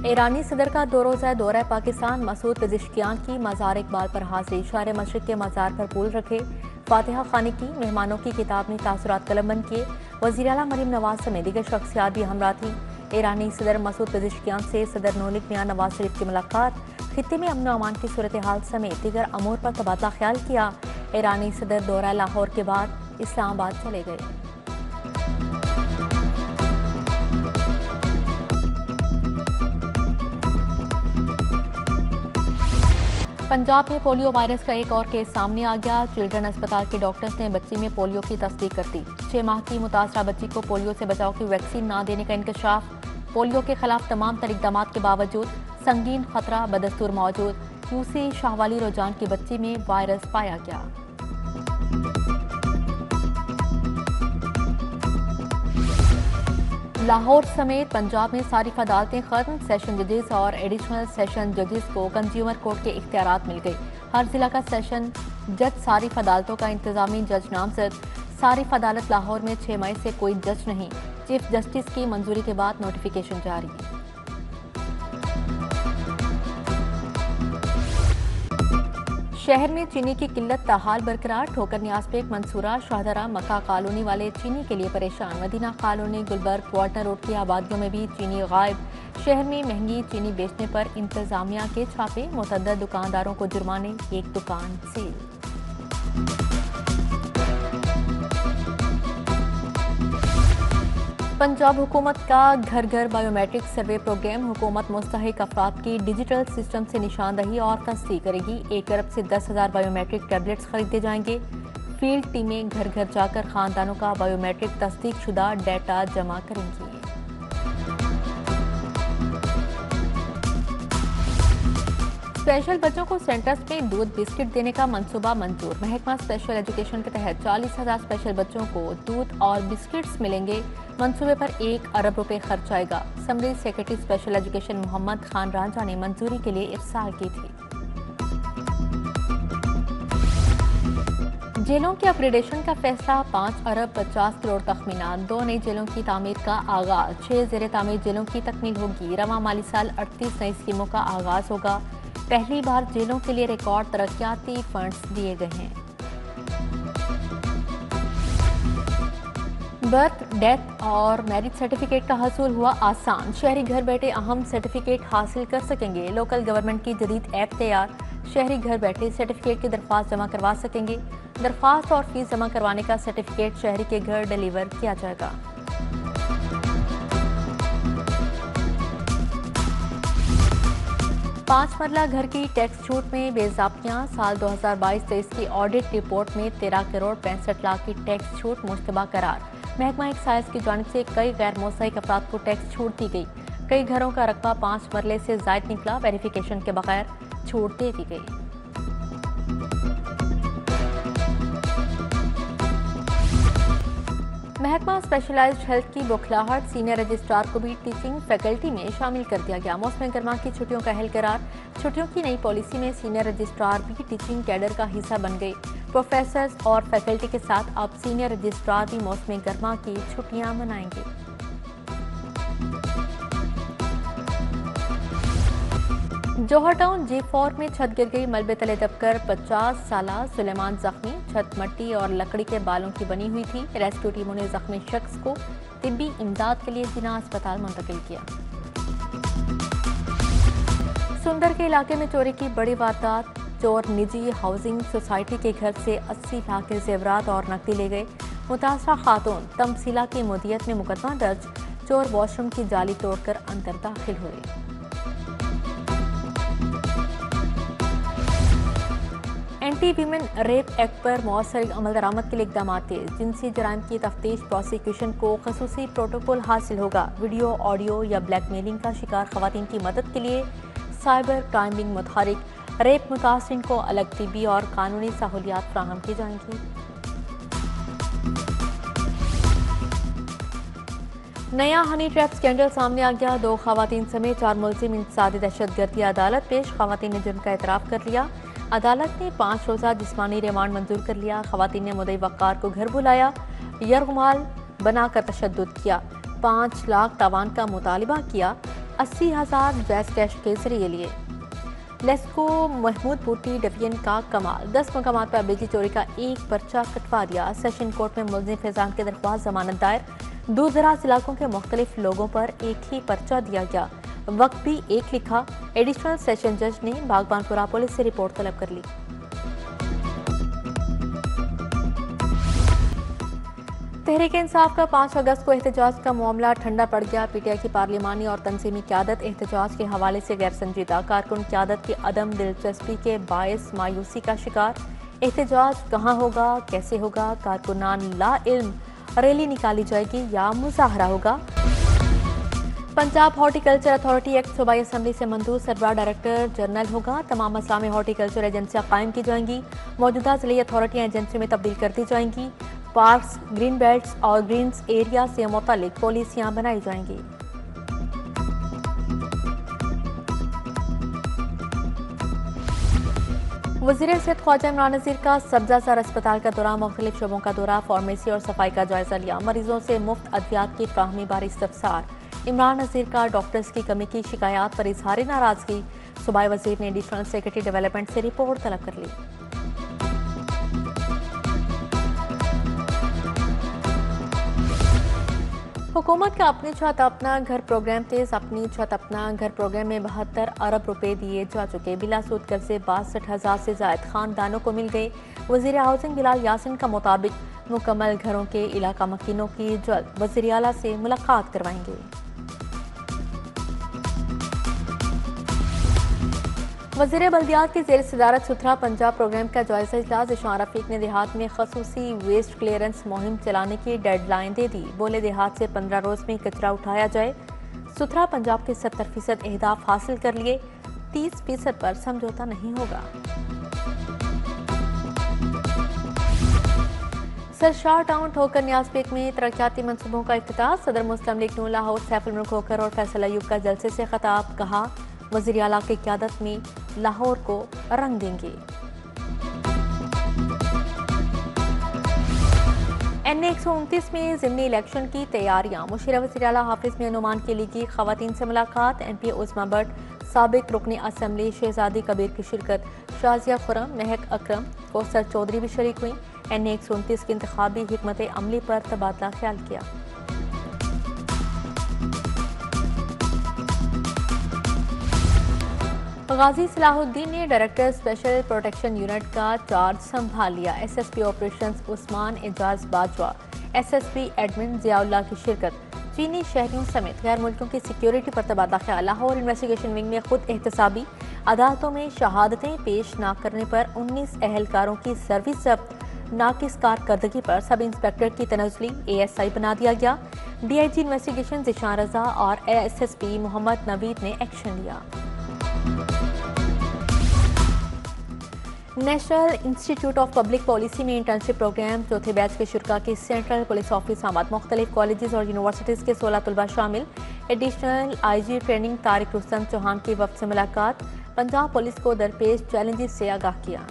ईरानी सदर का 2 रोज़ा दौरा पाकिस्तान। मसूद पेजिशकियान की मज़ार इकबाल पर हाजिरी। शार मशरिक के मज़ार पर फूल रखे, फातिहा खानी की। मेहमानों की किताब में तासुरात कलमबंद किए। वज़ीर आला मरीम नवाज समेत दीगर शख्सियात भी हमरा थी। ईरानी सदर मसूद पेजिशकियान से सदर नौलिक मियां नवाज शरीफ की मुलाकात। खित्ते में अमन अमान की सूरत हाल समेत दीगर अमूर पर तबादला ख्याल किया। ईरानी सदर दौरा लाहौर के बाद इस्लामाबाद चले गए। पंजाब में पोलियो वायरस का एक और केस सामने आ गया। चिल्ड्रन अस्पताल के डॉक्टर्स ने बच्ची में पोलियो की तस्दीक कर दी। 6 माह की मुतासरा बच्ची को पोलियो से बचाव की वैक्सीन ना देने का इंकशाफ। पोलियो के खिलाफ तमाम तर इक़दाम के बावजूद संगीन खतरा बदस्तूर मौजूद। यूसी शाहवाली रोजान की बच्ची में वायरस पाया गया। लाहौर समेत पंजाब में सारिफ अदालतें खत्म। सेशन जजेस और एडिशनल सेशन जजेस को कंज्यूमर कोर्ट के इख्तियारात मिल गए। हर जिला का सेशन जज सारिफ अदालतों का इंतजामी जज नामजद। सारिफ अदालत लाहौर में 6 मई से कोई जज नहीं। चीफ जस्टिस की मंजूरी के बाद नोटिफिकेशन जारी। शहर में चीनी की किल्लत ताहाल बरकरार। ठोकर न्यासपेक मंसूरा शाहदरा मक्का कॉलोनी वाले चीनी के लिए परेशान। Madina colony Gulberg quarter road की आबादियों में भी चीनी गायब। शहर में महंगी चीनी बेचने पर इंतजामिया के छापे। मुतअद्दिद दुकानदारों को जुर्माने, एक दुकान सील। पंजाब हुकूमत का घर घर बायोमेट्रिक सर्वे प्रोग्राम। हुकूमत मुस्तहिक अफराद की डिजिटल सिस्टम से निशानदही और तस्दीक करेगी। 1 अरब से 10,000 बायोमेट्रिक टैबलेट्स खरीदे जाएंगे। फील्ड टीमें घर घर जाकर खानदानों का बायोमेट्रिक तस्दीक शुदा डाटा जमा करेंगी। स्पेशल बच्चों को सेंटर्स में दूध बिस्किट देने का मंसूबा मंजूर। महकमा स्पेशल एजुकेशन के तहत 40,000 स्पेशल बच्चों को दूध और बिस्किट्स मिलेंगे। मंसूबे पर 1 अरब रुपए खर्च आएगा। Summary secretary special education Muhammad Khan Ranjha ने मंजूरी के लिए इरसाल की थी। जेलों के अपग्रेडेशन का फैसला। 5 अरब 50 करोड़ तखमीना। 2 नई जेलों की तामीर का आगाज। 6 ज़ेर तामीर जेलों की तकमील होगी। रवां माली साल 38 नई स्कीमों का आगाज होगा। पहली बार जेलों के लिए रिकॉर्ड तरक्याती फंड्स दिए गए हैं। बर्थ, डेथ और मैरिज सर्टिफिकेट का हसूल हुआ आसान। शहरी घर बैठे अहम सर्टिफिकेट हासिल कर सकेंगे। लोकल गवर्नमेंट की जदीद ऐप तैयार। शहरी घर बैठे सर्टिफिकेट की दरख्वास्त जमा करवा सकेंगे। दरख्वास्त और फीस जमा करवाने का सर्टिफिकेट शहरी के घर डिलीवर किया जाएगा। पांच मरला घर की टैक्स छूट में बेज़ाब्तियां। साल 2022-23 की ऑडिट रिपोर्ट में 13 करोड़ 65 लाख की टैक्स छूट मुश्तबा करार। महकमा एक्साइज की जानिब से कई गैर मुस्तहिक अफराद को टैक्स छूट दी गई। कई घरों का रकबा 5 मरले से जायद निकला। वेरिफिकेशन के बगैर छूट दे दी गई। महकमा स्पेशलाइज्ड हेल्थ की बौखलाहट। सीनियर रजिस्ट्रार को भी टीचिंग फैकल्टी में शामिल कर दिया गया। मौसम गर्मा की छुट्टियों का अहल करार। छुट्टियों की नई पॉलिसी में सीनियर रजिस्ट्रार भी टीचिंग कैडर का हिस्सा बन गए। प्रोफेसर्स और फैकल्टी के साथ अब सीनियर रजिस्ट्रार भी मौसम गर्मा की छुट्टियां मनाएंगे। जौहर टाउन G4 में छत गिर गई। मलबे तले दबकर 50 साला सुलेमान जख्मी। छत मट्टी और लकड़ी के बालों की बनी हुई थी। रेस्क्यू टीमों ने जख्मी शख्स को तिब्बी इमदाद के लिए जिना अस्पताल मुंतकिल किया। सुंदर के इलाके में चोरी की बड़ी वारदात। चोर निजी हाउसिंग सोसाइटी के घर से 80 लाख के जेवरात और नकदी ले गए। मुतासरा खातून तमसीला की मुदियत में मुकदमा दर्ज। चोर वॉशरूम की जाली तोड़कर अंदर दाखिल हुए। एंटी वीमेन रेप एक्ट पर मौसर अमल दरामद के लिए इकदाम तेज। जिनसी जराइम की तफ्तीश प्रोसिक्यूशन को खसूसी प्रोटोकॉल हासिल होगा। वीडियो, ऑडियो या ब्लैकमेलिंग का शिकार खवातीन की मदद के लिए साइबर क्राइमिंग मुतहरिक। रेप मुतासिरीन को अलग तिब्बी और कानूनी सहूलियात फ्राहम की जाएंगी। नया हनी ट्रैप स्कैंडल सामने आ गया। 2 खवातीन समेत 4 मुलजिम इंतसादी दहशतगर्दी अदालत पेश। खवातीन ने जुर्म का एतराफ कर लिया। अदालत ने 5 रोज़ा जिस्मानी रिमांड मंजूर कर लिया। खवातीन ने मुद्दई वक़ार को घर बुलाया, यरगमाल बनाकर तशद्दुद किया, 5 लाख तावान का मुतालिबा किया। 80,000 जैस कैश के जरिए लिए। लेस्को महमूद बूटी डिवीजन का कमाल, 10 मकामात पर बिजली चोरी का एक पर्चा कटवा दिया। सेशन कोर्ट में मुलजिम फैजान की दरख्वास्त जमानत दायर। दूर दराज इलाकों के मुख्तलिफ लोगों पर एक ही पर्चा दिया गया, वक्त भी एक लिखा। एडिशनल सेशन जज ने बागबानपुरा पुलिस से रिपोर्ट तलब कर ली। तहरीक इंसाफ का 5 अगस्त को एहतजाज का मामला ठंडा पड़ गया। पीटीआई की पार्लिमानी और तंजीमी क़यादत एहतजाज के हवाले से गैर संजीदा। कारकुन क़यादत की अदम दिलचस्पी के बायस मायूसी का शिकार। एहतजाज कहाँ होगा, कैसे होगा, कारकुनान ला इल्म, रैली निकाली जाएगी या मुजाहरा होगा। पंजाब हॉर्टिकल्चर अथॉरिटी एक्ट सूबाई असम्बली से मंजूर। सरबराह डायरेक्टर जनरल होगा। तमाम असामी में हॉर्टिकल्चर एजेंसियां कायम की जाएंगी। मौजूदा जिले अथॉरिटियां एजेंसी में तब्दील कर दी जाएंगी। पार्क्स, ग्रीन बेल्ट्स और ग्रीन्स एरिया से मुतालिक पॉलिसियां बनाई जाएंगी। वज़ीर सेहत ख्वाजा इमरान नज़ीर का सब्ज़ासर अस्पताल का दौरा, मुख्तलिफ शोबों का दौरा, फार्मेसी और सफाई का जायजा लिया। मरीजों से मुफ्त अद्वियात की फ्राहमी बारे इस्तफसार। इमरान नज़ीर का डॉक्टर्स की कमी की शिकायत पर इजहार नाराजगी। सूबाई वज़ीर ने एडिशनल सेक्रेटरी डेवलपमेंट से रिपोर्ट तलब कर ली। हुकूमत का अपनी छत अपना घर प्रोग्राम तेज। अपनी छत अपना घर प्रोग्राम में 72 अरब रुपए दिए जा चुके। बिलासूद कर्जे 62,000 से जायद खानदानों को मिल गए। वज़ीर हाउसिंग बिलाल यासिन का मुताबिक मुकम्मल घरों के इलाका मकीनों की जल्द वज़ीर आला से मुलाकात करवाएंगे। वज़ीर बल्दियात की ज़ेर सदारत सुथरा पंजाब प्रोग्राम का जायजा इजलास। इशान रफीक ने देहात में खसूसी वेस्ट क्लियरेंस मुहिम चलाने की डेडलाइन दे दी। बोले देहात से 15 रोज में कचरा उठाया जाए। सुथरा पंजाब के 70% अहदाफ हासिल कर लिए, 30% पर समझौता नहीं होगा। सरशाह टाउन ठोकर न्याजपेक में तरक्याती मनसूबों का इफ्तिताह। सदर मुस्लिम लीग नून लाहौर सैफुल मुल्क खोकर और फैसल अयूब का जलसे से खिताब। कहा वज़ीर आला की क़यादत में लाहौर को रंग देंगे। NA 129 में ज़िमनी इलेक्शन की तैयारियां। मुशीर वज़ीर आला हाफिज में नुमान के लिए की खवातीन से मुलाकात। MP उस्मा भट्ट, साबिक रुकनी असम्बली शहजादी कबीर की शिरकत। शाजिया खुरम, महक अकरम, कौसर चौधरी भी शरीक हुई। NA 129 की इंतखाबी हिकमत अमली पर तबादला ख्याल किया। गाजी सलाहुद्दीन ने डायरेक्टर स्पेशल प्रोटेक्शन यूनिट का चार्ज संभाल लिया। SSP operations Usman Ejaz Bajwa, SSP admin Ziaullah की शिरकत। चीनी शहरियों समेत गैर मुल्कियों की सिक्योरिटी पर तबादला ख्याल। लाहौर इन्वेस्टिगेशन विंग में खुद एहतसाबी। अदालतों में शहादतें पेश न करने पर 19 अहलकारों की सर्विस जब्त। नाकिस कारकर्दगी पर सब इंस्पेक्टर की तनज़ुली ASI बना दिया गया। DIG इन्वेस्टिगेशन ज़िशान रजा और SSP मोहम्मद नवीद ने एक्शन लिया। National institute of public policy में इंटर्नशिप प्रोग्राम। चौथे बैच के शुरा की सेंट्रल पुलिस ऑफिस आमद। मुख्तलिफ कॉलेजेस और यूनिवर्सिटीज़ के 16 तलबा शामिल। Additional IG training Tariq Rustam Chauhan की वफ्द से मुलाकात। पंजाब पुलिस को दरपेश चैलेंजेस से आगाह किया।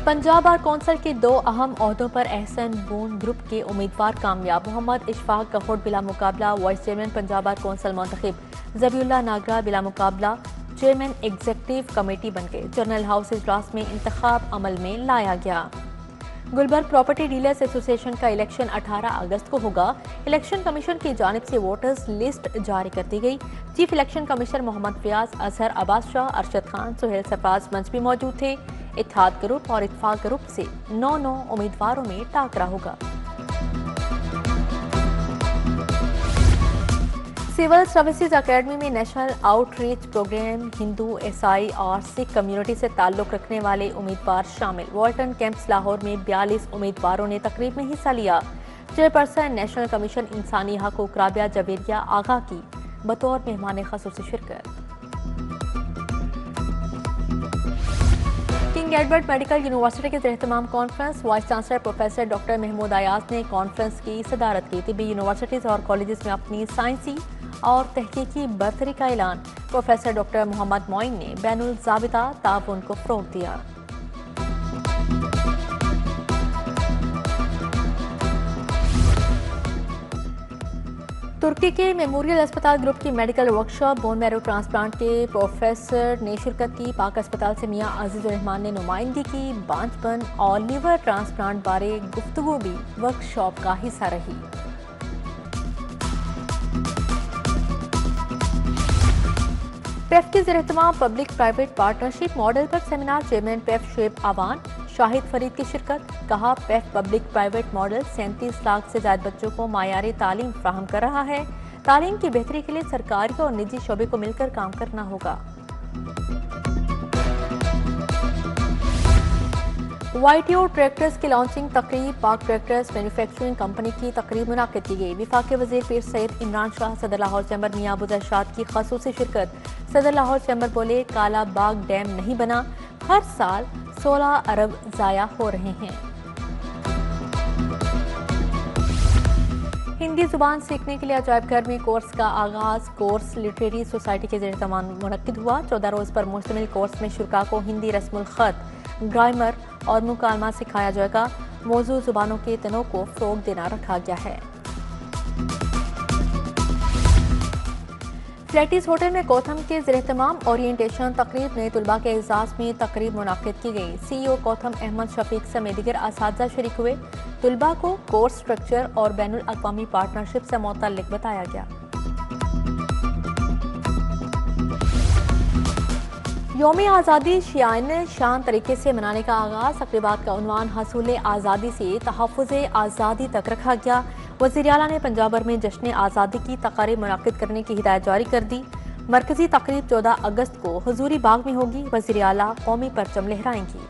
पंजाब बार कौंसिल के 2 अहम ओहदों पर एहसन बून ग्रुप के उम्मीदवार कामयाब। मोहम्मद इशफाक कहोड़ बिला मुकाबला vice chairman Punjab bar council मुंतखब। ज़बीउल्लाह नागरा बिला मुकाबला चेयरमैन एग्जीक्यूटिव कमेटी बन गए। जनरल हाउस इजलास में इंतखाब अमल में लाया गया। गुलबर्ग प्रॉपर्टी डीलर्स एसोसिएशन का इलेक्शन 18 अगस्त को होगा। इलेक्शन कमीशन की जानिब से वोटर्स लिस्ट जारी कर दी गई। Chief election commissioner Muhammad Fayyaz, Azhar Abbas Shah, Arshad Khan, Suhail Sarfaraz मंच भी मौजूद थे। इत्तेहाद ग्रुप और इत्तफाक ग्रुप से 9 उम्मीदवारों में टाकरा होगा। सिविल सर्विसेज अकेडमी में नेशनल आउटरीच प्रोग्राम। हिंदू, ईसाई और सिख कम्युनिटी से ताल्लुक रखने वाले उम्मीदवार शामिल। वॉल्टन कैंप्स लाहौर में 42 उम्मीदवारों ने तकरीब में हिस्सा लिया। चेयरपर्सन नेशनल कमीशन इंसानी हकूक राबिया जवेरिया आगा की बतौर मेहमान ख़ुसूसी शिरकत। किंग एडवर्ड मेडिकल यूनिवर्सिटी के एहतमाम conference. Vice chancellor professor doctor Mahmood Ayaz ने कॉन्फ्रेंस की सदारत की। तिब्बी यूनिवर्सिटीज़ और कॉलेजेस में अपनी साइंसी और तहकीकी बरतरी का ऐलान। प्रोफेसर डॉक्टर मोहम्मद मोइन ने बैनुल ज़ाबिता ताउन को फ़रोग़ दिया। तुर्की के मेमोरियल अस्पताल ग्रुप की medical workshop bone marrow transplant के प्रोफेसर ने शिरकत की। पाक अस्पताल से मियां अजीजुर रहमान ने नुमाइंदगी की। बांझपन और लीवर ट्रांसप्लांट बारे गुफ्तगू भी वर्कशॉप का हिस्सा रही। पेफ के ज़ेर-ए-एहतमाम पब्लिक प्राइवेट पार्टनरशिप मॉडल पर सेमिनार चेयरमैन पेफ शुएब आवान, शाहिद फरीद की शिरकत। कहा, पेफ पब्लिक प्राइवेट मॉडल 37 लाख से ज्यादा बच्चों को मायारी तालीम फ्राहम कर रहा है। तालीम की बेहतरी के लिए सरकारी और निजी शोबे को मिलकर काम करना होगा। YTO ट्रैक्टर्स की लॉन्चिंग तकरीब पाक ट्रैक्टर्स मैन्युफैक्चरिंग कंपनी की तकरीब मुनाकिद की गई। विफाकी वज़ीर पीर सैयद इमरान शाह, सदर लाहौर चैम्बर मियां अबू इरशाद की ख़ुसूसी शिरकत। सदर लाहौर चैम्बर बोले, काला बाग डैम नहीं बना, हर साल 16 अरब ज़ाया हो रहे हैं। हिंदी जुबान सीखने के लिए अजायब घर में कोर्स का आगाज। कोर्स लिटरेरी सोसाइटी के ज़ेर-ए-एहतमाम मुनक्किद हुआ। 14 रोज़ पर मुश्तमिल कोर्स में शुरा को हिंदी रस्मुल ख़त, ग्रामर और मुकालमा सिखाया जाएगा। मौजूद जुबानों के तनों को फ़रोग देना रखा गया है। फ्लैटिस होटल में कोथम के ज़ेर-ए-एहतमाम ओरिएंटेशन तकरीब नए तुलबा के एजाज़ में तकरीब मुनाकिद की गई। CEO कोथम अहमद शफीक समेत दीगर असातिज़ा शरीक हुए। तुलबा को कोर्स स्ट्रक्चर और बैनुल अक़वामी पार्टनरशिप से मुतल्लिक बताया गया। यौम आज़ादी शियान शान तरीके से मनाने का आगाज़। तक़रीबात का उन्वान हसूल आज़ादी से तहफ़्फ़ुज़ आज़ादी तक रखा गया। वज़ीर आला ने पंजाब भर में जश्न आज़ादी की तक़रीब मुनाकिद करने की हिदायत जारी कर दी। मरकज़ी तक़रीब 14 अगस्त को हुज़ूरी बाग में होगी। वज़ीर आला कौमी परचम लहराएंगी।